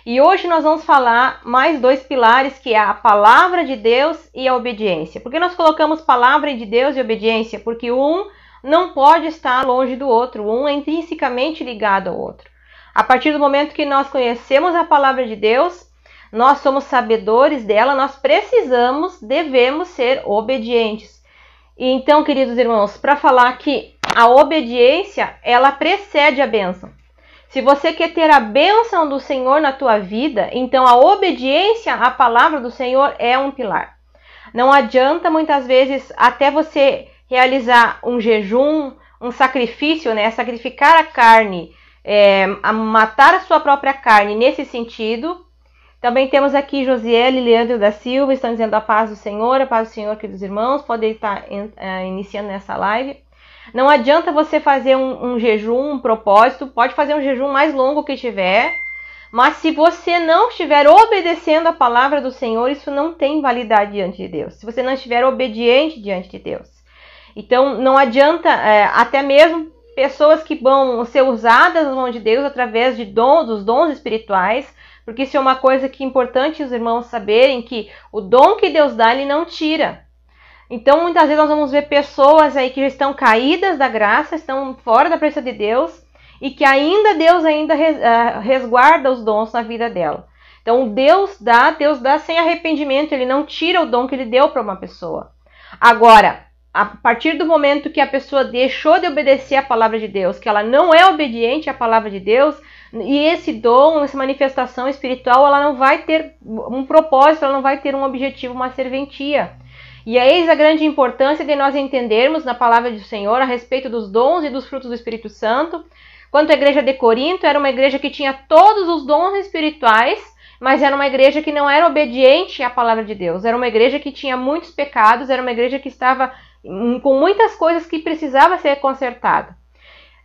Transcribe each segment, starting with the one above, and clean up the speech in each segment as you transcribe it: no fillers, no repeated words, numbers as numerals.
E hoje nós vamos falar mais dois pilares, que é a palavra de Deus e a obediência. Por que nós colocamos palavra de Deus e obediência? Porque um não pode estar longe do outro, um é intrinsecamente ligado ao outro. A partir do momento que nós conhecemos a palavra de Deus, nós somos sabedores dela, nós devemos ser obedientes. E então, queridos irmãos, para falar que a obediência, ela precede a bênção. Se você quer ter a bênção do Senhor na tua vida, então a obediência à palavra do Senhor é um pilar. Não adianta muitas vezes até você realizar um jejum, um sacrifício, né? Sacrificar a carne, matar a sua própria carne nesse sentido. Também temos aqui Josiele e Leandro da Silva, estão dizendo a paz do Senhor, queridos irmãos, podem estar iniciando nessa live. Não adianta você fazer um jejum, um propósito, pode fazer um jejum mais longo que tiver, mas se você não estiver obedecendo a palavra do Senhor, isso não tem validade diante de Deus. Se você não estiver obediente diante de Deus. Então, não adianta, até mesmo pessoas que vão ser usadas nas mãos de Deus através dos dons espirituais, porque isso é uma coisa que é importante os irmãos saberem, que o dom que Deus dá, Ele não tira. Então, muitas vezes nós vamos ver pessoas aí que já estão caídas da graça, estão fora da presença de Deus, e que Deus ainda resguarda os dons na vida dela. Então, Deus dá sem arrependimento, Ele não tira o dom que Ele deu para uma pessoa. Agora, a partir do momento que a pessoa deixou de obedecer à palavra de Deus, que ela não é obediente à palavra de Deus, e esse dom, essa manifestação espiritual, ela não vai ter um propósito, ela não vai ter um objetivo, uma serventia. E eis a grande importância de nós entendermos na palavra do Senhor a respeito dos dons e dos frutos do Espírito Santo. Quanto à igreja de Corinto, era uma igreja que tinha todos os dons espirituais, mas era uma igreja que não era obediente à palavra de Deus. Era uma igreja que tinha muitos pecados, era uma igreja que estava com muitas coisas que precisava ser consertada.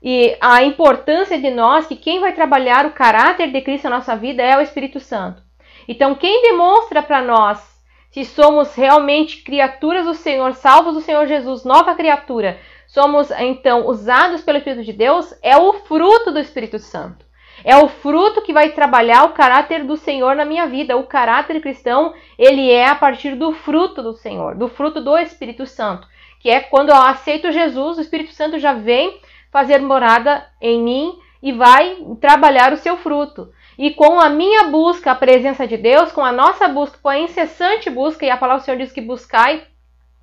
E a importância de nós, que quem vai trabalhar o caráter de Cristo na nossa vida é o Espírito Santo. Então, quem demonstra para nós se somos realmente criaturas do Senhor, salvos do Senhor Jesus, nova criatura, somos então usados pelo Espírito de Deus, é o fruto do Espírito Santo. É o fruto que vai trabalhar o caráter do Senhor na minha vida. O caráter cristão, ele é a partir do fruto do Senhor, do fruto do Espírito Santo, que é quando eu aceito Jesus, o Espírito Santo já vem fazer morada em mim e vai trabalhar o seu fruto. E com a minha busca, a presença de Deus, com a nossa busca, com a incessante busca, e a palavra do Senhor diz que buscai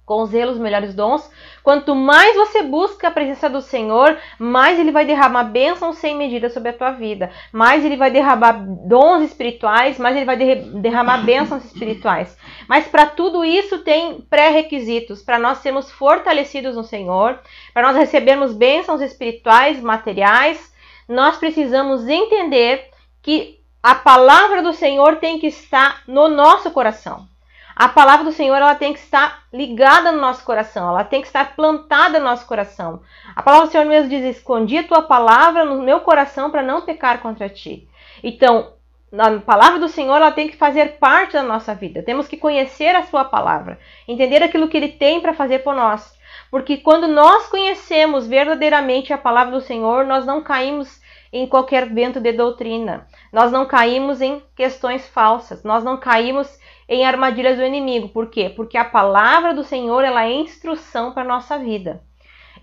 com zelo os melhores dons, quanto mais você busca a presença do Senhor, mais Ele vai derramar bênçãos sem medida sobre a tua vida, mais Ele vai derramar dons espirituais, mais Ele vai derramar bênçãos espirituais. Mas para tudo isso tem pré-requisitos, para nós sermos fortalecidos no Senhor, para nós recebermos bênçãos espirituais, materiais, nós precisamos entender que a palavra do Senhor tem que estar no nosso coração. A palavra do Senhor, ela tem que estar ligada no nosso coração, ela tem que estar plantada no nosso coração. A palavra do Senhor mesmo diz: escondi a tua palavra no meu coração para não pecar contra ti. Então, a palavra do Senhor, ela tem que fazer parte da nossa vida. Temos que conhecer a sua palavra, entender aquilo que Ele tem para fazer por nós. Porque quando nós conhecemos verdadeiramente a palavra do Senhor, nós não caímos em qualquer vento de doutrina. Nós não caímos em questões falsas. Nós não caímos em armadilhas do inimigo. Por quê? Porque a palavra do Senhor, ela é instrução para a nossa vida.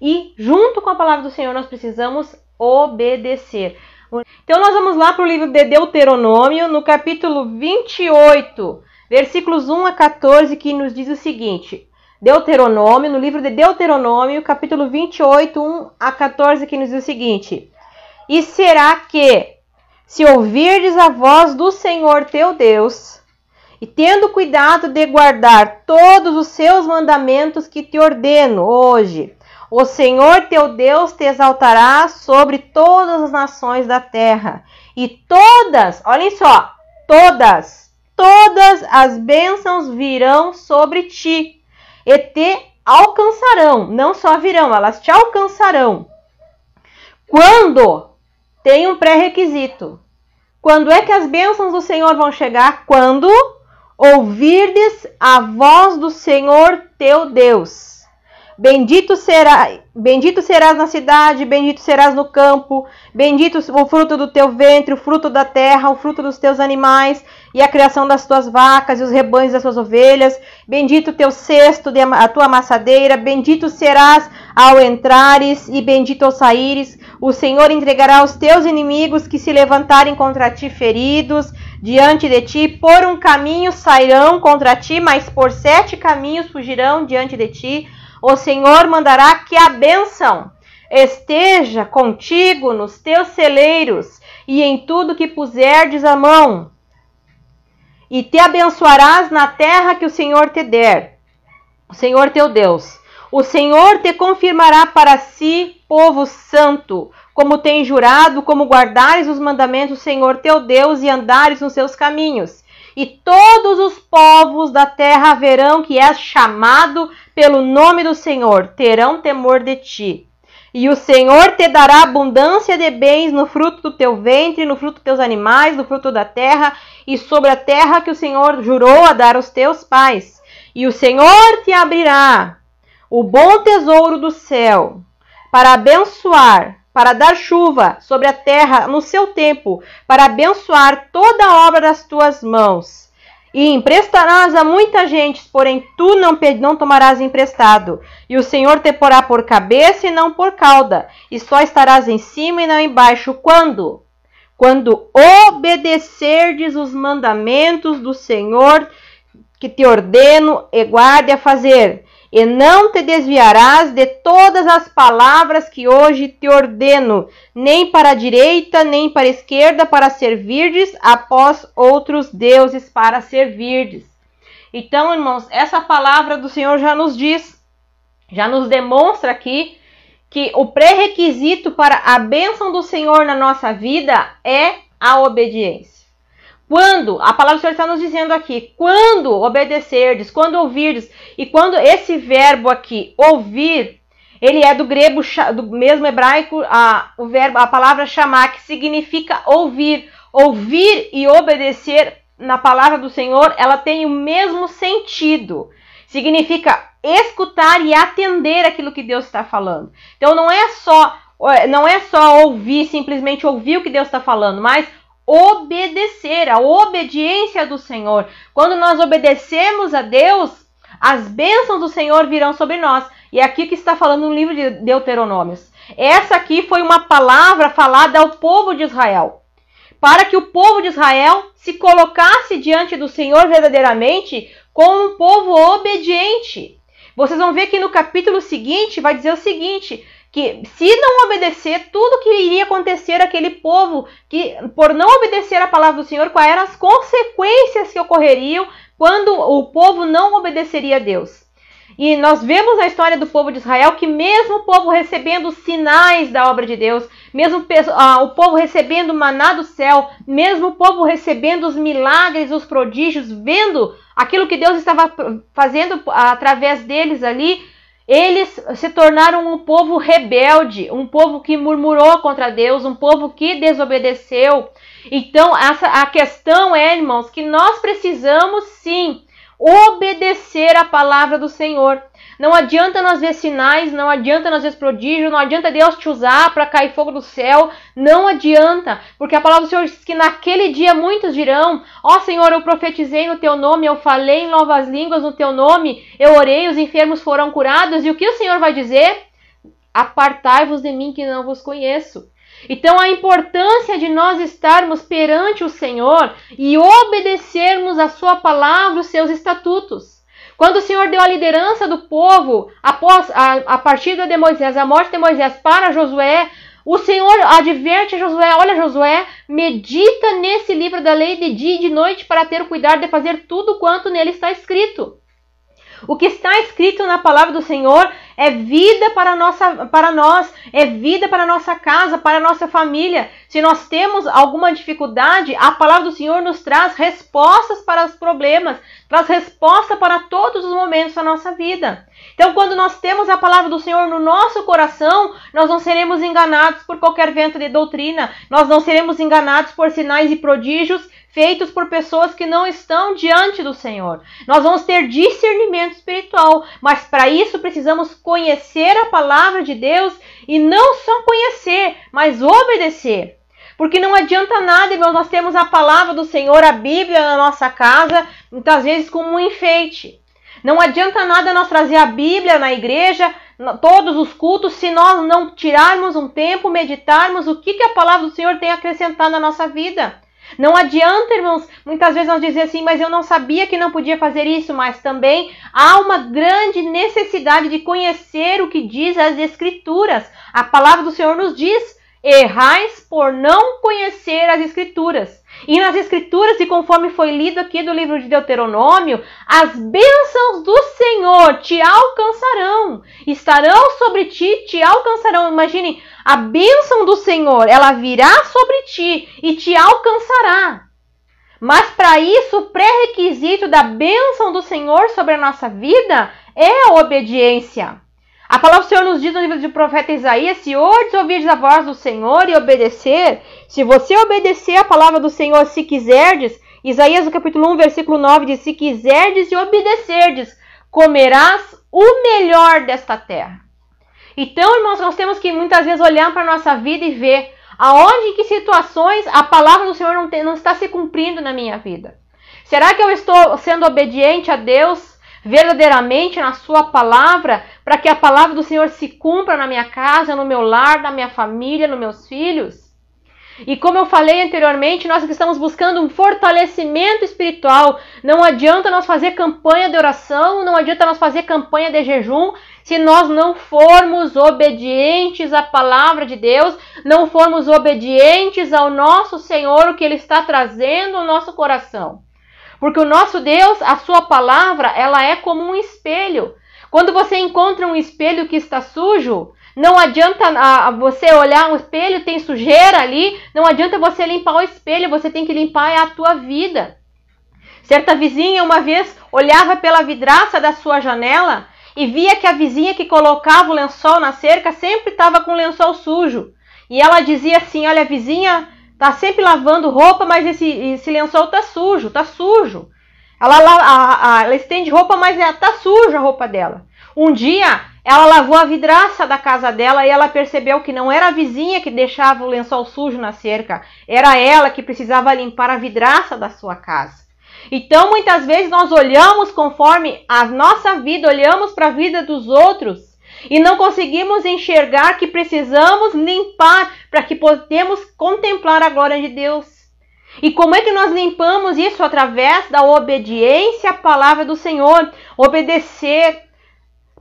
E junto com a palavra do Senhor, nós precisamos obedecer. Então nós vamos lá para o livro de Deuteronômio, no capítulo 28, versículos 1 a 14, que nos diz o seguinte. Deuteronômio, no livro de Deuteronômio, capítulo 28, 1 a 14, que nos diz o seguinte: e será que, se ouvirdes a voz do Senhor teu Deus, e tendo cuidado de guardar todos os seus mandamentos que te ordeno hoje, o Senhor teu Deus te exaltará sobre todas as nações da terra, e todas, olhem só, todas as bênçãos virão sobre ti, e te alcançarão, não só virão, elas te alcançarão. Quando? Tem um pré-requisito. Quando é que as bênçãos do Senhor vão chegar? Quando ouvirdes a voz do Senhor teu Deus. Bendito serás na cidade, bendito serás no campo, bendito o fruto do teu ventre, o fruto da terra, o fruto dos teus animais, e a criação das tuas vacas e os rebanhos das tuas ovelhas. Bendito o teu cesto, a tua amassadeira, bendito serás ao entrares e bendito ao saíres. O Senhor entregará os teus inimigos que se levantarem contra ti feridos diante de ti. Por um caminho sairão contra ti, mas por 7 caminhos fugirão diante de ti. O Senhor mandará que a bênção esteja contigo nos teus celeiros e em tudo que puserdes a mão. E te abençoarás na terra que o Senhor te der, o Senhor teu Deus. O Senhor te confirmará para si, povo santo, como tem jurado, como guardares os mandamentos do Senhor teu Deus e andares nos seus caminhos. E todos os povos da terra verão que és chamado pelo nome do Senhor, terão temor de ti. E o Senhor te dará abundância de bens no fruto do teu ventre, no fruto dos teus animais, no fruto da terra, e sobre a terra que o Senhor jurou a dar aos teus pais. E o Senhor te abrirá o bom tesouro do céu, para abençoar, para dar chuva sobre a terra no seu tempo, para abençoar toda a obra das tuas mãos. E emprestarás a muita gente, porém tu não tomarás emprestado. E o Senhor te porá por cabeça e não por cauda, e só estarás em cima e não embaixo. Quando? Quando obedecerdes os mandamentos do Senhor que te ordeno e guarde a fazer. E não te desviarás de todas as palavras que hoje te ordeno, nem para a direita, nem para a esquerda, para servirdes após outros deuses para servirdes. Então, irmãos, essa palavra do Senhor já nos diz, já nos demonstra aqui, que o pré-requisito para a bênção do Senhor na nossa vida é a obediência. Quando, a palavra do Senhor está nos dizendo aqui, quando obedecerdes, quando ouvirdes, e quando esse verbo aqui, ouvir, ele é do grego, do mesmo hebraico, a palavra chamar, que significa ouvir. Ouvir e obedecer na palavra do Senhor, ela tem o mesmo sentido. Significa escutar e atender aquilo que Deus está falando. Então não é só ouvir, simplesmente ouvir o que Deus está falando, mas obedecer, a obediência do Senhor. Quando nós obedecemos a Deus, as bênçãos do Senhor virão sobre nós. E é aqui que está falando no livro de Deuteronômios. Essa aqui foi uma palavra falada ao povo de Israel, para que o povo de Israel se colocasse diante do Senhor verdadeiramente como um povo obediente. Vocês vão ver que no capítulo seguinte vai dizer o seguinte, que se não obedecer, tudo que iria acontecer àquele povo, que por não obedecer a palavra do Senhor, quais eram as consequências que ocorreriam quando o povo não obedeceria a Deus. E nós vemos na história do povo de Israel que mesmo o povo recebendo os sinais da obra de Deus, mesmo o povo recebendo o maná do céu, mesmo o povo recebendo os milagres, os prodígios, vendo aquilo que Deus estava fazendo através deles ali, eles se tornaram um povo rebelde, um povo que murmurou contra Deus, um povo que desobedeceu. Então, a questão é, irmãos, que nós precisamos sim obedecer a palavra do Senhor. Não adianta nós ver sinais, não adianta nós ver prodígios, não adianta Deus te usar para cair fogo do céu, não adianta, porque a palavra do Senhor diz que naquele dia muitos dirão, ó Senhor, eu profetizei no teu nome, eu falei em novas línguas no teu nome, eu orei, os enfermos foram curados, e o que o Senhor vai dizer? Apartai-vos de mim que não vos conheço. Então a importância de nós estarmos perante o Senhor e obedecermos a sua palavra, os seus estatutos. Quando o Senhor deu a liderança do povo, após a partida de Moisés, a morte de Moisés para Josué, o Senhor adverte a Josué, olha Josué, medita nesse livro da lei de dia e de noite para ter o cuidado de fazer tudo quanto nele está escrito. O que está escrito na palavra do Senhor é vida para nós, é vida para a nossa casa, para a nossa família. Se nós temos alguma dificuldade, a palavra do Senhor nos traz respostas para os problemas, traz resposta para todos os momentos da nossa vida. Então, quando nós temos a palavra do Senhor no nosso coração, nós não seremos enganados por qualquer vento de doutrina, nós não seremos enganados por sinais e prodígios feitos por pessoas que não estão diante do Senhor. Nós vamos ter discernimento espiritual, mas para isso precisamos conhecer a palavra de Deus e não só conhecer, mas obedecer. Porque não adianta nada, irmãos, nós temos a palavra do Senhor, a Bíblia na nossa casa, muitas vezes como um enfeite. Não adianta nada nós trazer a Bíblia na igreja, todos os cultos, se nós não tirarmos um tempo, meditarmos o que a palavra do Senhor tem acrescentado na nossa vida. Não adianta, irmãos, muitas vezes nós dizemos assim, mas eu não sabia que não podia fazer isso, mas também há uma grande necessidade de conhecer o que diz as Escrituras. A palavra do Senhor nos diz: errais por não conhecer as Escrituras. E nas Escrituras, e conforme foi lido aqui do livro de Deuteronômio, as bênçãos do Senhor te alcançarão, estarão sobre ti, te alcançarão. Imagine, a bênção do Senhor, ela virá sobre ti e te alcançará. Mas para isso, o pré-requisito da bênção do Senhor sobre a nossa vida é a obediência. A palavra do Senhor nos diz no livro do profeta Isaías: se ouvirdes a voz do Senhor e obedecer, se você obedecer a palavra do Senhor, se quiserdes, Isaías no capítulo 1, versículo 9 diz: se quiserdes e obedecerdes, comerás o melhor desta terra. Então, irmãos, nós temos que muitas vezes olhar para a nossa vida e ver aonde, em que situações a palavra do Senhor não está se cumprindo na minha vida. Será que eu estou sendo obediente a Deus verdadeiramente na sua palavra, para que a palavra do Senhor se cumpra na minha casa, no meu lar, na minha família, nos meus filhos? E como eu falei anteriormente, nós estamos buscando um fortalecimento espiritual. Não adianta nós fazer campanha de oração, não adianta nós fazer campanha de jejum, se nós não formos obedientes à palavra de Deus, não formos obedientes ao nosso Senhor, o que Ele está trazendo ao nosso coração. Porque o nosso Deus, a sua palavra, ela é como um espelho. Quando você encontra um espelho que está sujo, não adianta você olhar um espelho, tem sujeira ali, não adianta você limpar o espelho, você tem que limpar a tua vida. Certa vizinha uma vez olhava pela vidraça da sua janela e via que a vizinha que colocava o lençol na cerca sempre estava com o lençol sujo. E ela dizia assim: olha, a vizinha tá sempre lavando roupa, mas esse lençol tá sujo, tá sujo. Ela estende roupa, mas tá suja a roupa dela. Um dia, ela lavou a vidraça da casa dela e ela percebeu que não era a vizinha que deixava o lençol sujo na cerca, era ela que precisava limpar a vidraça da sua casa. Então, muitas vezes nós olhamos conforme a nossa vida, olhamos para a vida dos outros, e não conseguimos enxergar que precisamos limpar para que podemos contemplar a glória de Deus. E como é que nós limpamos isso? Através da obediência à palavra do Senhor. Obedecer,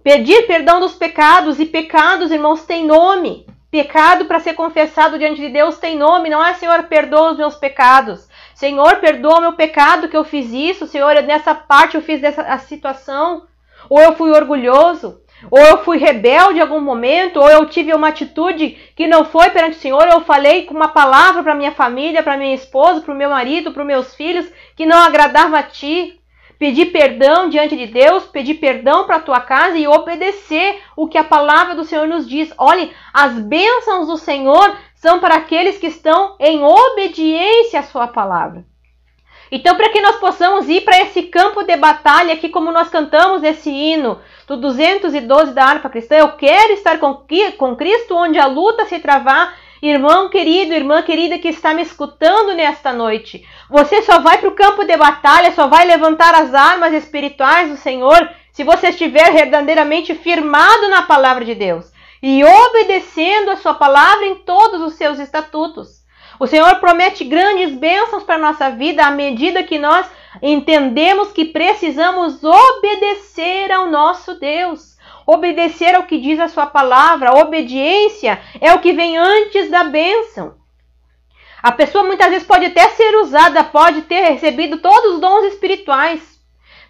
pedir perdão dos pecados. E pecados, irmãos, tem nome. Pecado para ser confessado diante de Deus tem nome. Não é: Senhor, perdoa os meus pecados. Senhor, perdoa o meu pecado que eu fiz isso. Senhor, nessa parte eu fiz dessa situação. Ou eu fui orgulhoso. Ou eu fui rebelde em algum momento, ou eu tive uma atitude que não foi perante o Senhor, eu falei com uma palavra para minha família, para minha esposa, para o meu marido, para os meus filhos, que não agradava a Ti. Pedir perdão diante de Deus, pedir perdão para a tua casa e obedecer o que a palavra do Senhor nos diz. Olhe, as bênçãos do Senhor são para aqueles que estão em obediência à sua palavra. Então, para que nós possamos ir para esse campo de batalha, aqui como nós cantamos esse hino do 212 da harpa cristã, eu quero estar com Cristo onde a luta se travar. Irmão querido, irmã querida que está me escutando nesta noite, você só vai para o campo de batalha, só vai levantar as armas espirituais do Senhor se você estiver verdadeiramente firmado na palavra de Deus e obedecendo a sua palavra em todos os seus estatutos. O Senhor promete grandes bênçãos para a nossa vida à medida que nós entendemos que precisamos obedecer ao nosso Deus. Obedecer ao que diz a sua palavra. A obediência é o que vem antes da bênção. A pessoa muitas vezes pode até ser usada, pode ter recebido todos os dons espirituais.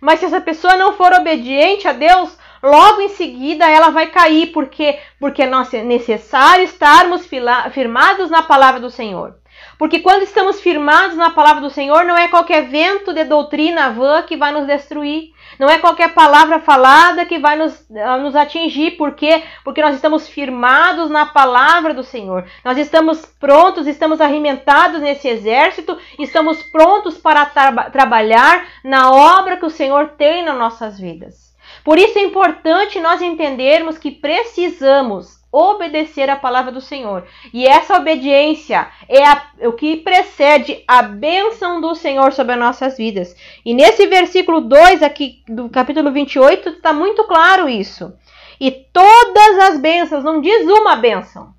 Mas se essa pessoa não for obediente a Deus, logo em seguida ela vai cair. Porque é necessário estarmos firmados na palavra do Senhor. Porque quando estamos firmados na palavra do Senhor, não é qualquer vento de doutrina vã que vai nos destruir. Não é qualquer palavra falada que vai nos atingir. Por quê? Porque nós estamos firmados na palavra do Senhor. Nós estamos prontos, estamos arrementados nesse exército, estamos prontos para trabalhar na obra que o Senhor tem nas nossas vidas. Por isso é importante nós entendermos que precisamos obedecer a palavra do Senhor. E essa obediência é o que precede a bênção do Senhor sobre as nossas vidas. E nesse versículo 2 aqui do capítulo 28 está muito claro isso. E todas as bênçãos, não diz uma bênção.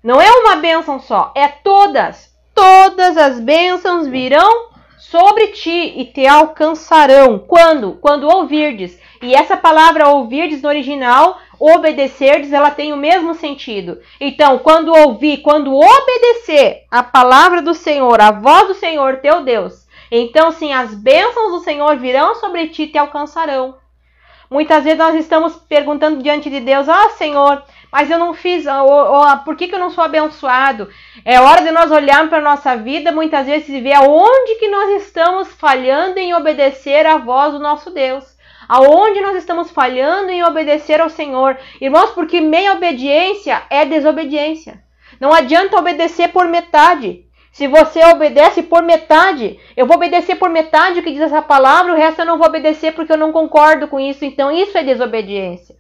Não é uma bênção só, é todas. Todas as bênçãos virão sobre ti e te alcançarão. Quando? Quando ouvirdes. E essa palavra ouvirdes no original, obedecerdes, ela tem o mesmo sentido. Então, quando ouvir, quando obedecer a palavra do Senhor, a voz do Senhor teu Deus, então sim, as bênçãos do Senhor virão sobre ti e te alcançarão. Muitas vezes nós estamos perguntando diante de Deus, Senhor, mas eu não fiz, por que eu não sou abençoado? É hora de nós olharmos para a nossa vida, muitas vezes, e ver aonde que nós estamos falhando em obedecer a voz do nosso Deus. Aonde nós estamos falhando em obedecer ao Senhor. Irmãos, porque meia obediência é desobediência. Não adianta obedecer por metade. Se você obedece por metade, eu vou obedecer por metade o que diz essa palavra, o resto eu não vou obedecer porque eu não concordo com isso. Então isso é desobediência.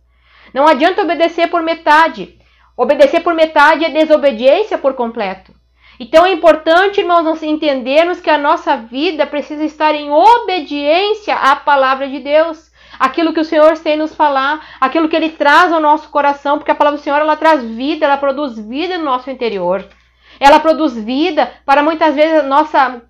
Não adianta obedecer por metade. Obedecer por metade é desobediência por completo. Então é importante, irmãos, nós entendermos que a nossa vida precisa estar em obediência à palavra de Deus. Aquilo que o Senhor tem nos falar, aquilo que Ele traz ao nosso coração, porque a palavra do Senhor, ela traz vida, ela produz vida no nosso interior. Ela produz vida para muitas vezes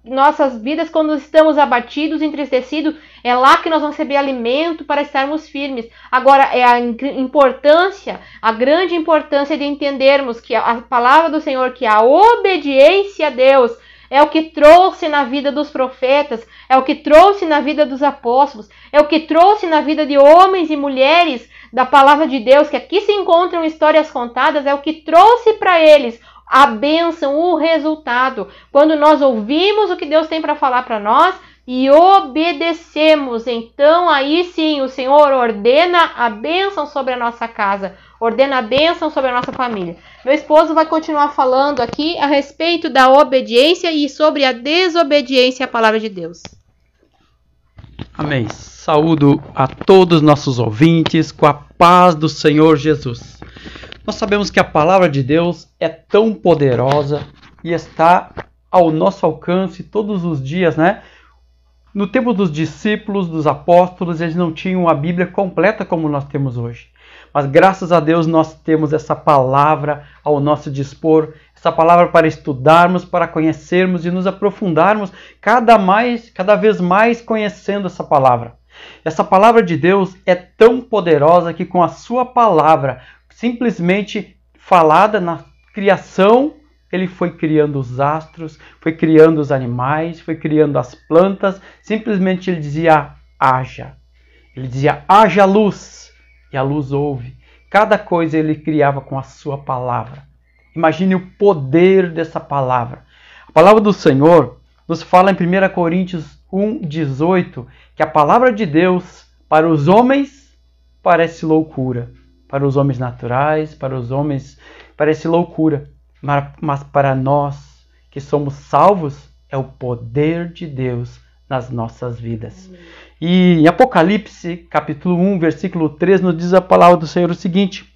nossas vidas, quando estamos abatidos, entristecidos, é lá que nós vamos receber alimento para estarmos firmes. Agora, é a importância, a grande importância de entendermos que a palavra do Senhor, que a obediência a Deus, é o que trouxe na vida dos profetas, é o que trouxe na vida dos apóstolos, é o que trouxe na vida de homens e mulheres da palavra de Deus, que aqui se encontram histórias contadas, é o que trouxe para eles a bênção, o resultado. Quando nós ouvimos o que Deus tem para falar para nós e obedecemos, então aí sim o Senhor ordena a bênção sobre a nossa casa, ordena a bênção sobre a nossa família. Meu esposo vai continuar falando aqui a respeito da obediência e sobre a desobediência à palavra de Deus. Amém. Saúdo a todos os nossos ouvintes com a paz do Senhor Jesus. Nós sabemos que a palavra de Deus é tão poderosa e está ao nosso alcance todos os dias, né? No tempo dos discípulos, dos apóstolos, eles não tinham a Bíblia completa como nós temos hoje. Mas graças a Deus nós temos essa palavra ao nosso dispor, essa palavra para estudarmos, para conhecermos e nos aprofundarmos cada vez mais conhecendo essa palavra. Essa palavra de Deus é tão poderosa que com a sua palavra, simplesmente falada na criação, ele foi criando os astros, foi criando os animais, foi criando as plantas. Simplesmente ele dizia, haja. Ele dizia, haja luz. E a luz houve. Cada coisa ele criava com a sua palavra. Imagine o poder dessa palavra. A palavra do Senhor nos fala em 1 Coríntios 1:18 que a palavra de Deus para os homens parece loucura. Para os homens naturais, para os homens parece loucura. Mas para nós que somos salvos é o poder de Deus nas nossas vidas. E em Apocalipse, capítulo 1, versículo 3, nos diz a palavra do Senhor o seguinte: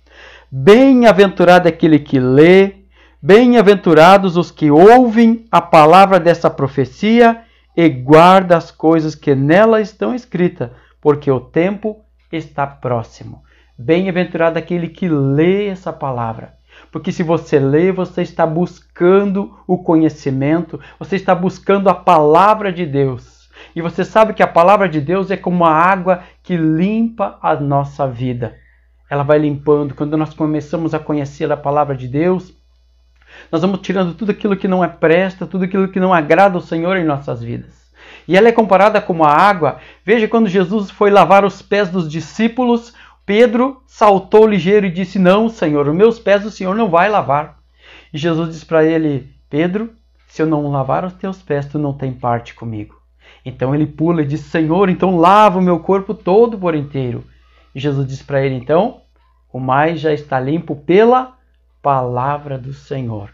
bem-aventurado aquele que lê, bem-aventurados os que ouvem a palavra dessa profecia e guardam as coisas que nela estão escritas, porque o tempo está próximo. Bem-aventurado aquele que lê essa palavra. Porque se você lê, você está buscando o conhecimento, você está buscando a palavra de Deus. E você sabe que a palavra de Deus é como a água que limpa a nossa vida. Ela vai limpando. Quando nós começamos a conhecer a palavra de Deus, nós vamos tirando tudo aquilo que não é presta, tudo aquilo que não agrada ao Senhor em nossas vidas. E ela é comparada como a água. Veja, quando Jesus foi lavar os pés dos discípulos, Pedro saltou ligeiro e disse, não, Senhor, os meus pés o Senhor não vai lavar. E Jesus disse para ele, Pedro, Se eu não lavar os teus pés, tu não tem parte comigo. Então ele pula e diz, Senhor, então lava o meu corpo todo por inteiro. E Jesus diz para ele, então, o mais já está limpo pela palavra do Senhor.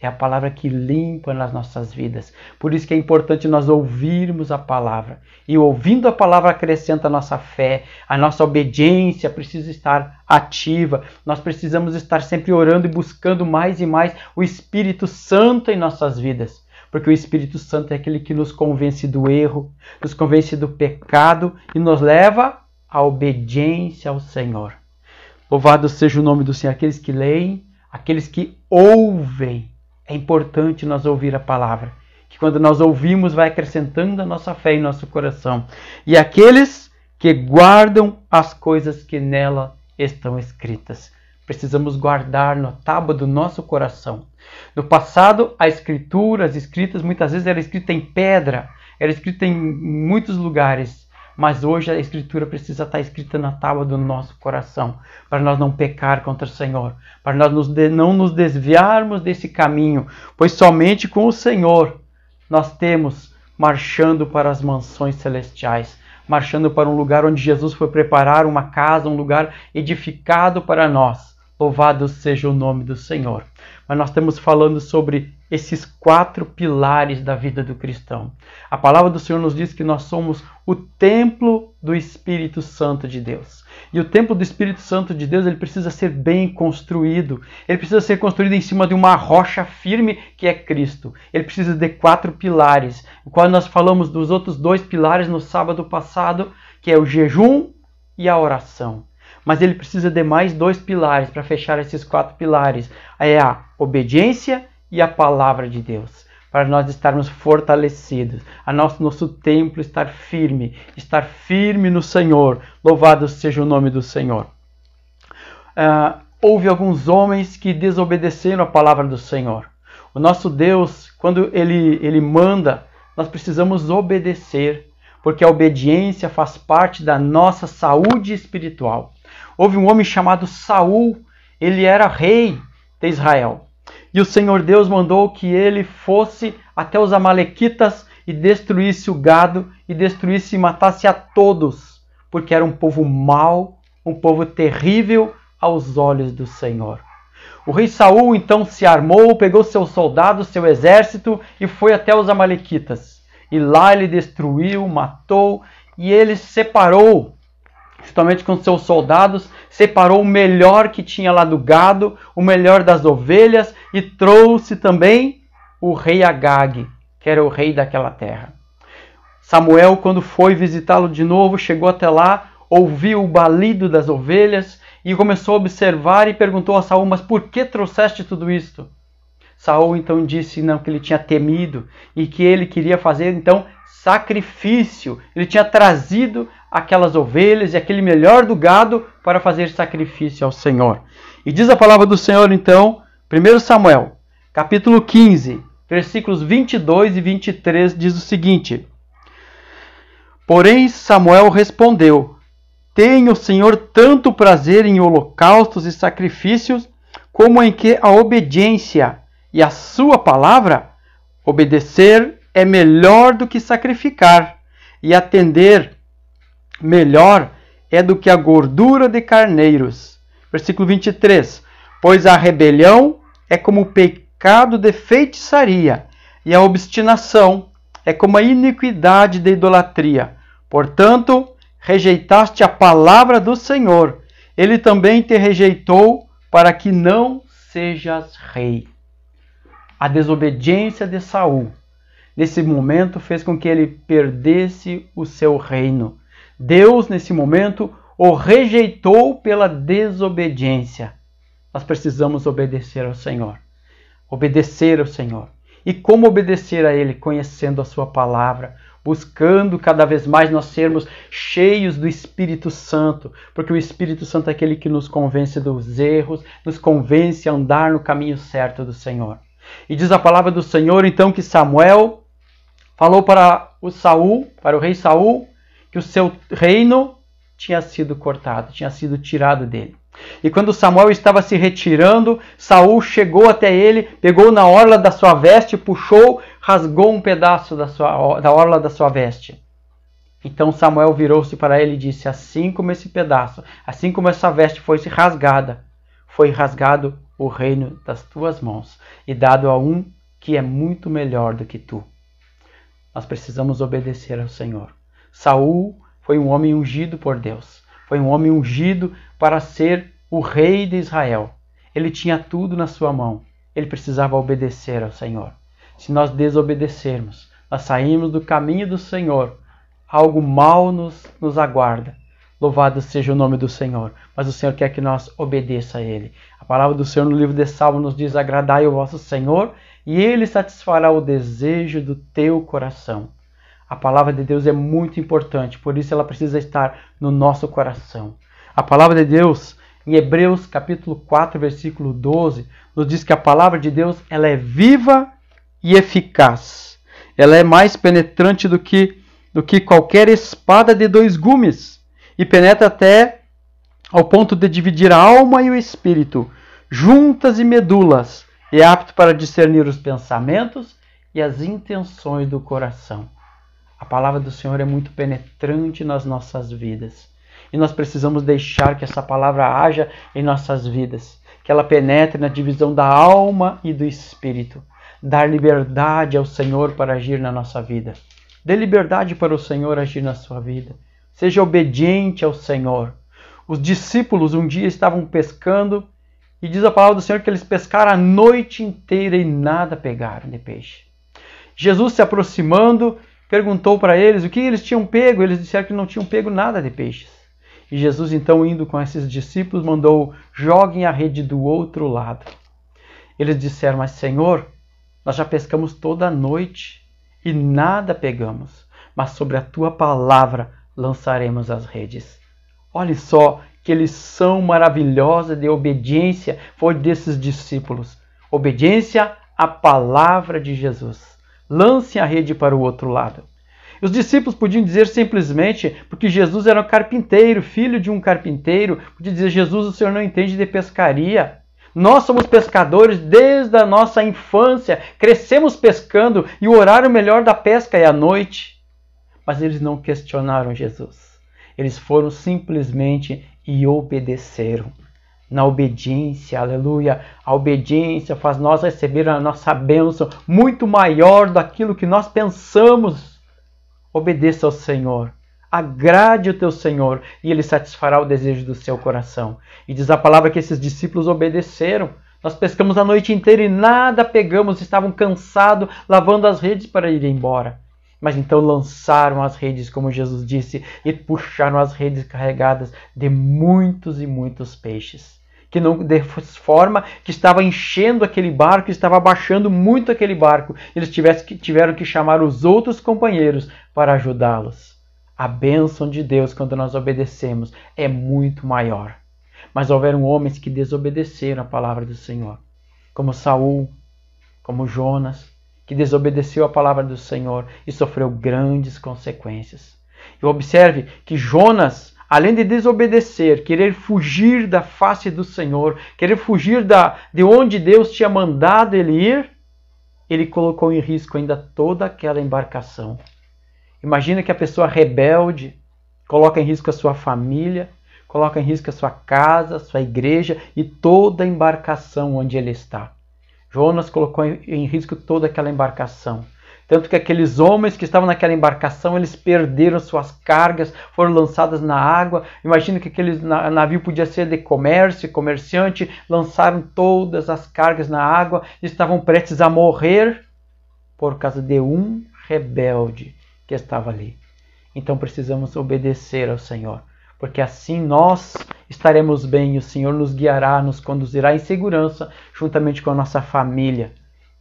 É a palavra que limpa nas nossas vidas. Por isso que é importante nós ouvirmos a palavra. E ouvindo a palavra acrescenta a nossa fé, a nossa obediência precisa estar ativa. Nós precisamos estar sempre orando e buscando mais e mais o Espírito Santo em nossas vidas. Porque o Espírito Santo é aquele que nos convence do erro, nos convence do pecado e nos leva à obediência ao Senhor. Louvado seja o nome do Senhor. Aqueles que leem, aqueles que ouvem. É importante nós ouvir a palavra, que quando nós ouvimos vai acrescentando a nossa fé em nosso coração. E aqueles que guardam as coisas que nela estão escritas. Precisamos guardar na tábua do nosso coração. No passado, as escritas muitas vezes era escrita em pedra, era escrita em muitos lugares. Mas hoje a Escritura precisa estar escrita na tábua do nosso coração, para nós não pecar contra o Senhor, para nós não nos desviarmos desse caminho, pois somente com o Senhor nós temos marchando para as mansões celestiais, marchando para um lugar onde Jesus foi preparar uma casa, um lugar edificado para nós. Louvado seja o nome do Senhor. Mas nós estamos falando sobre esses 4 pilares da vida do cristão. A palavra do Senhor nos diz que nós somos o templo do Espírito Santo de Deus. E o templo do Espírito Santo de Deus, ele precisa ser bem construído. Ele precisa ser construído em cima de uma rocha firme que é Cristo. Ele precisa de 4 pilares. Quando nós falamos dos outros 2 pilares no sábado passado, que é o jejum e a oração. Mas ele precisa de mais 2 pilares para fechar esses 4 pilares. É a obediência e a palavra de Deus. Para nós estarmos fortalecidos. A nosso templo estar firme no Senhor. Louvado seja o nome do Senhor. Houve alguns homens que desobedeceram a palavra do Senhor. O nosso Deus, quando Ele manda, nós precisamos obedecer. Porque a obediência faz parte da nossa saúde espiritual. Houve um homem chamado Saul, ele era rei de Israel. E o Senhor Deus mandou que ele fosse até os amalequitas e destruísse o gado, e destruísse e matasse a todos, porque era um povo mau, um povo terrível aos olhos do Senhor. O rei Saul então se armou, pegou seus soldados, seu exército e foi até os amalequitas. E lá ele destruiu, matou e ele separou, justamente com seus soldados, separou o melhor que tinha lá do gado, o melhor das ovelhas e trouxe também o rei Agag, que era o rei daquela terra. Samuel, quando foi visitá-lo de novo, chegou até lá, ouviu o balido das ovelhas e começou a observar e perguntou a Saul, mas por que trouxeste tudo isto? Saul então disse não, que ele tinha temido e que ele queria fazer então sacrifício. Ele tinha trazido aquelas ovelhas e aquele melhor do gado para fazer sacrifício ao Senhor. E diz a palavra do Senhor então, 1 Samuel, capítulo 15, versículos 22 e 23, diz o seguinte: Porém Samuel respondeu: Tem o Senhor tanto prazer em holocaustos e sacrifícios, como em que a obediência e a sua palavra, obedecer é melhor do que sacrificar, e atender melhor é do que a gordura de carneiros. Versículo 23. Pois a rebelião é como o pecado de feitiçaria, e a obstinação é como a iniquidade de idolatria. Portanto, rejeitaste a palavra do Senhor. Ele também te rejeitou para que não sejas rei. A desobediência de Saul, nesse momento, fez com que ele perdesse o seu reino. Deus, nesse momento, o rejeitou pela desobediência. Nós precisamos obedecer ao Senhor. Obedecer ao Senhor. E como obedecer a Ele? Conhecendo a sua palavra, buscando cada vez mais nós sermos cheios do Espírito Santo, porque o Espírito Santo é aquele que nos convence dos erros, nos convence a andar no caminho certo do Senhor. E diz a palavra do Senhor, então, que Samuel falou para o rei Saul, que o seu reino tinha sido cortado, tinha sido tirado dele. E quando Samuel estava se retirando, Saul chegou até ele, pegou na orla da sua veste, puxou, rasgou um pedaço da orla da sua veste. Então Samuel virou-se para ele e disse: assim como esse pedaço, assim como essa veste foi rasgada, foi rasgado o reino das tuas mãos e dado a um que é muito melhor do que tu. Nós precisamos obedecer ao Senhor. Saul foi um homem ungido por Deus. Foi um homem ungido para ser o rei de Israel. Ele tinha tudo na sua mão. Ele precisava obedecer ao Senhor. Se nós desobedecermos, nós saímos do caminho do Senhor, algo mal nos aguarda. Louvado seja o nome do Senhor. Mas o Senhor quer que nós obedeça a Ele. A palavra do Senhor no livro de Salmos nos diz: agradai o vosso Senhor, e Ele satisfará o desejo do teu coração. A palavra de Deus é muito importante, por isso ela precisa estar no nosso coração. A palavra de Deus, em Hebreus capítulo 4, versículo 12, nos diz que a palavra de Deus ela é viva e eficaz. Ela é mais penetrante do que qualquer espada de dois gumes, e penetra até ao ponto de dividir a alma e o espírito, juntas e medulas, e é apto para discernir os pensamentos e as intenções do coração. A palavra do Senhor é muito penetrante nas nossas vidas. E nós precisamos deixar que essa palavra haja em nossas vidas. Que ela penetre na divisão da alma e do espírito. Dar liberdade ao Senhor para agir na nossa vida. Dê liberdade para o Senhor agir na sua vida. Seja obediente ao Senhor. Os discípulos um dia estavam pescando e diz a palavra do Senhor que eles pescaram a noite inteira e nada pegaram de peixe. Jesus se aproximando, perguntou para eles o que eles tinham pego. Eles disseram que não tinham pego nada de peixes. E Jesus, então, indo com esses discípulos, mandou: joguem a rede do outro lado. Eles disseram: mas Senhor, nós já pescamos toda a noite e nada pegamos, mas sobre a tua palavra lançaremos as redes. Olhe só que lição maravilhosa de obediência foi desses discípulos. Obediência à palavra de Jesus. Lance a rede para o outro lado. Os discípulos podiam dizer simplesmente, porque Jesus era um carpinteiro, filho de um carpinteiro, podiam dizer: Jesus, o Senhor não entende de pescaria. Nós somos pescadores desde a nossa infância, crescemos pescando e o horário melhor da pesca é à noite. Mas eles não questionaram Jesus. Eles foram simplesmente e obedeceram. Na obediência, aleluia, a obediência faz nós receber a nossa bênção muito maior daquilo que nós pensamos. Obedeça ao Senhor, agrade o teu Senhor e Ele satisfará o desejo do seu coração. E diz a palavra que esses discípulos obedeceram. Nós pescamos a noite inteira e nada pegamos, estavam cansados, lavando as redes para ir embora. Mas então lançaram as redes, como Jesus disse, e puxaram as redes carregadas de muitos e muitos peixes. Que não, de forma que estava enchendo aquele barco, estava abaixando muito aquele barco. Eles tiveram que chamar os outros companheiros para ajudá-los. A bênção de Deus, quando nós obedecemos, é muito maior. Mas houveram homens que desobedeceram a palavra do Senhor, como Saul, como Jonas, que desobedeceu a palavra do Senhor e sofreu grandes consequências. E observe que Jonas, além de desobedecer, querer fugir da face do Senhor, querer fugir de onde Deus tinha mandado ele ir, ele colocou em risco ainda toda aquela embarcação. Imagina que a pessoa rebelde coloca em risco a sua família, coloca em risco a sua casa, a sua igreja e toda a embarcação onde ele está. Jonas colocou em risco toda aquela embarcação. Tanto que aqueles homens que estavam naquela embarcação, eles perderam suas cargas, foram lançadas na água. Imagina que aquele navio podia ser de comércio, comerciante, lançaram todas as cargas na água, estavam prestes a morrer por causa de um rebelde que estava ali. Então precisamos obedecer ao Senhor, porque assim nós estaremos bem e o Senhor nos guiará, nos conduzirá em segurança, juntamente com a nossa família.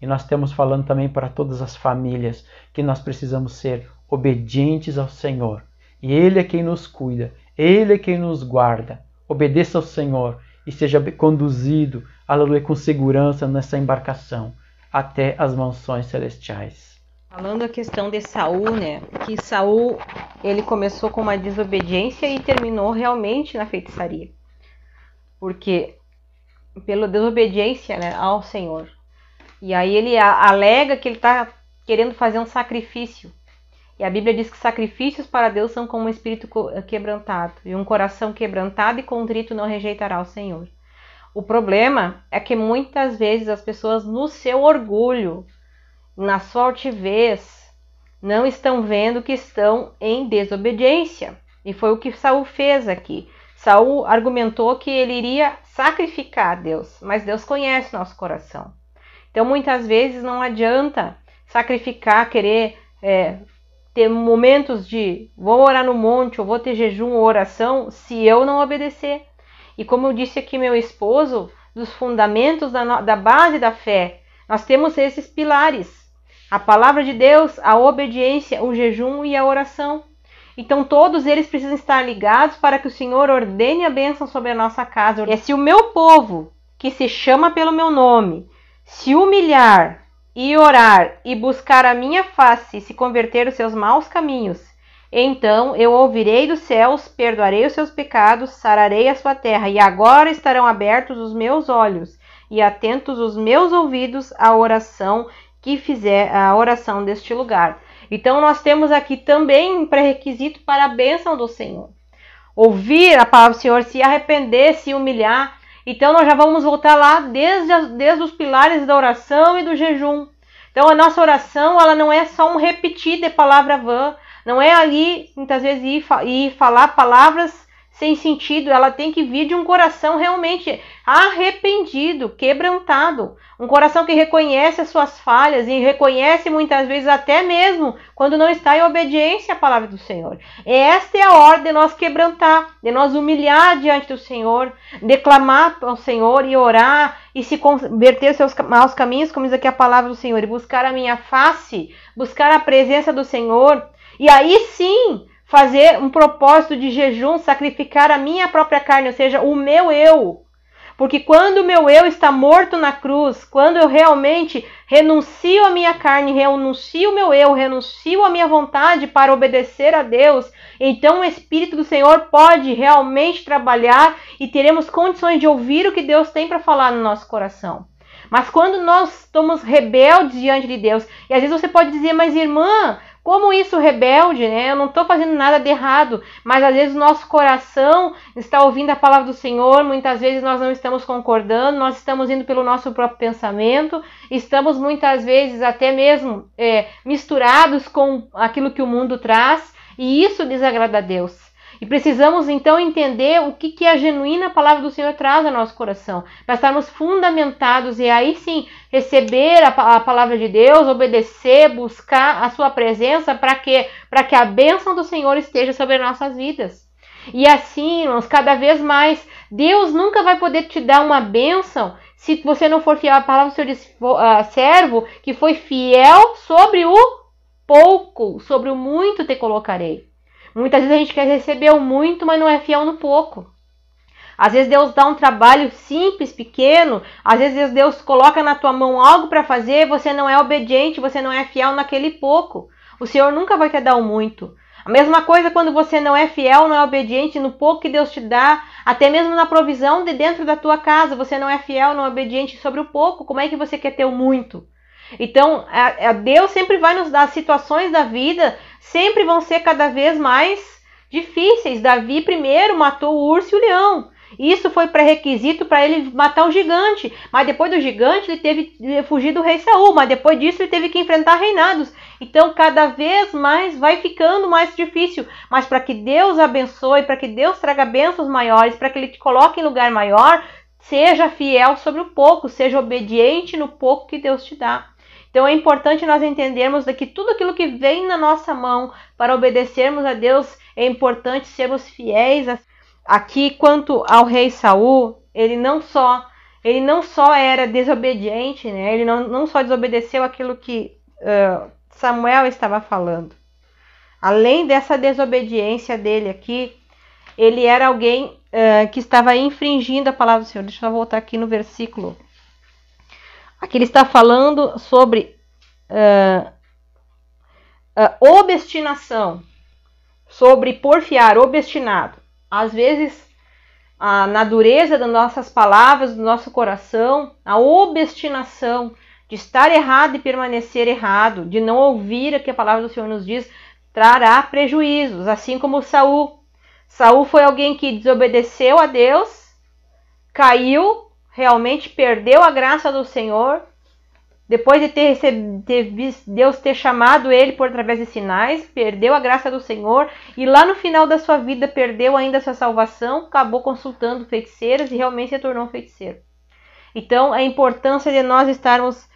E nós estamos falando também para todas as famílias que nós precisamos ser obedientes ao Senhor. E Ele é quem nos cuida, Ele é quem nos guarda. Obedeça ao Senhor e seja conduzido, aleluia, com segurança nessa embarcação até as mansões celestiais. Falando a questão de Saul, né? Que Saul, ele começou com uma desobediência e terminou realmente na feitiçaria. porque pela desobediência, né, ao Senhor. E aí ele alega que ele está querendo fazer um sacrifício. E a Bíblia diz que sacrifícios para Deus são como um espírito quebrantado. E um coração quebrantado e contrito não rejeitará o Senhor. O problema é que muitas vezes as pessoas, no seu orgulho, na sua altivez, não estão vendo que estão em desobediência. E foi o que Saul fez aqui. Saul argumentou que ele iria sacrificar a Deus, mas Deus conhece nosso coração. Então muitas vezes não adianta sacrificar, querer ter momentos de vou orar no monte, ou vou ter jejum ou oração, se eu não obedecer. E como eu disse aqui meu esposo, dos fundamentos da base da fé, nós temos esses pilares. A palavra de Deus, a obediência, o jejum e a oração. Então todos eles precisam estar ligados para que o Senhor ordene a bênção sobre a nossa casa. E se o meu povo, que se chama pelo meu nome, se humilhar e orar e buscar a minha face e se converter dos seus maus caminhos, então eu ouvirei dos céus, perdoarei os seus pecados, sararei a sua terra, e agora estarão abertos os meus olhos e atentos os meus ouvidos à oração que fizer a oração deste lugar. Então nós temos aqui também um pré-requisito para a bênção do Senhor. Ouvir a palavra do Senhor, se arrepender, se humilhar. Então nós já vamos voltar lá desde os pilares da oração e do jejum. Então a nossa oração, ela não é só um repetir de palavra vã, não é ali muitas vezes ir falar palavras sem sentido, ela tem que vir de um coração realmente arrependido, quebrantado. Um coração que reconhece as suas falhas e reconhece muitas vezes até mesmo quando não está em obediência à palavra do Senhor. Esta é a hora de nós quebrantar, de nós humilhar diante do Senhor, declamar ao Senhor e orar e se converter aos seus maus caminhos, como diz aqui a palavra do Senhor, e buscar a minha face, buscar a presença do Senhor. E aí sim, fazer um propósito de jejum, sacrificar a minha própria carne, ou seja, o meu eu. Porque quando o meu eu está morto na cruz, quando eu realmente renuncio a minha carne, renuncio o meu eu, renuncio a minha vontade para obedecer a Deus, então o Espírito do Senhor pode realmente trabalhar e teremos condições de ouvir o que Deus tem para falar no nosso coração. Mas quando nós estamos rebeldes diante de Deus, e às vezes você pode dizer, mas irmã, como isso rebelde, né? Eu não estou fazendo nada de errado, mas às vezes o nosso coração está ouvindo a palavra do Senhor, muitas vezes nós não estamos concordando, nós estamos indo pelo nosso próprio pensamento, estamos muitas vezes até mesmo misturados com aquilo que o mundo traz, e isso desagrada a Deus. E precisamos então entender o que a genuína palavra do Senhor traz ao nosso coração, para estarmos fundamentados e aí sim receber a palavra de Deus, obedecer, buscar a sua presença para que a bênção do Senhor esteja sobre as nossas vidas. E assim, irmãos, cada vez mais, Deus nunca vai poder te dar uma bênção se você não for fiel. A palavra do Senhor diz, servo que foi fiel sobre o pouco, sobre o muito te colocarei. Muitas vezes a gente quer receber o muito, mas não é fiel no pouco. Às vezes Deus dá um trabalho simples, pequeno. Às vezes Deus coloca na tua mão algo para fazer, você não é obediente, você não é fiel naquele pouco. O Senhor nunca vai te dar o muito. A mesma coisa quando você não é fiel, não é obediente no pouco que Deus te dá, até mesmo na provisão de dentro da tua casa. Você não é fiel, não é obediente sobre o pouco. Como é que você quer ter o muito? Então, Deus sempre vai nos dar situações da vida, sempre vão ser cada vez mais difíceis. Davi primeiro matou o urso e o leão. Isso foi pré-requisito para ele matar o gigante. Mas depois do gigante ele teve que fugir do rei Saul. Mas depois disso ele teve que enfrentar reinados. Então cada vez mais vai ficando mais difícil. Mas para que Deus abençoe, para que Deus traga bênçãos maiores, para que Ele te coloque em lugar maior, seja fiel sobre o pouco, seja obediente no pouco que Deus te dá. Então é importante nós entendermos que tudo aquilo que vem na nossa mão para obedecermos a Deus, é importante sermos fiéis. Aqui, quanto ao rei Saul, ele não só era desobediente, né? Ele não só desobedeceu aquilo que Samuel estava falando. Além dessa desobediência dele aqui, ele era alguém que estava infringindo a palavra do Senhor. Deixa eu voltar aqui no versículo. Aqui ele está falando sobre obstinação, sobre porfiar, obstinado. Às vezes na dureza das nossas palavras, do nosso coração, a obstinação de estar errado e permanecer errado, de não ouvir o que a palavra do Senhor nos diz, trará prejuízos, assim como Saul. Saul foi alguém que desobedeceu a Deus, caiu, realmente perdeu a graça do Senhor, depois de Deus ter chamado ele por através de sinais, perdeu a graça do Senhor e lá no final da sua vida perdeu ainda a sua salvação, acabou consultando feiticeiras e realmente se tornou um feiticeiro. Então, a importância de nós estarmos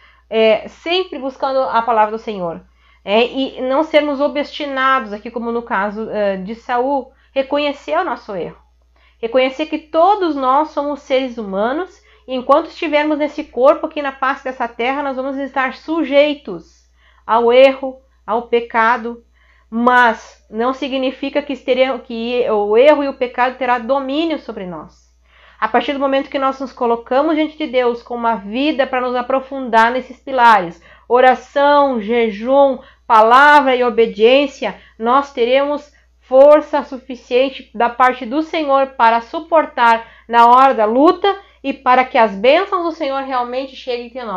sempre buscando a palavra do Senhor e não sermos obstinados, aqui como no caso de Saul, reconhecer o nosso erro. Reconhecer que todos nós somos seres humanos e enquanto estivermos nesse corpo aqui na face dessa terra, nós vamos estar sujeitos ao erro, ao pecado, mas não significa que o erro e o pecado terá domínio sobre nós. A partir do momento que nós nos colocamos diante de Deus com uma vida para nos aprofundar nesses pilares, oração, jejum, palavra e obediência, nós teremos força suficiente da parte do Senhor para suportar na hora da luta e para que as bênçãos do Senhor realmente cheguem até nós.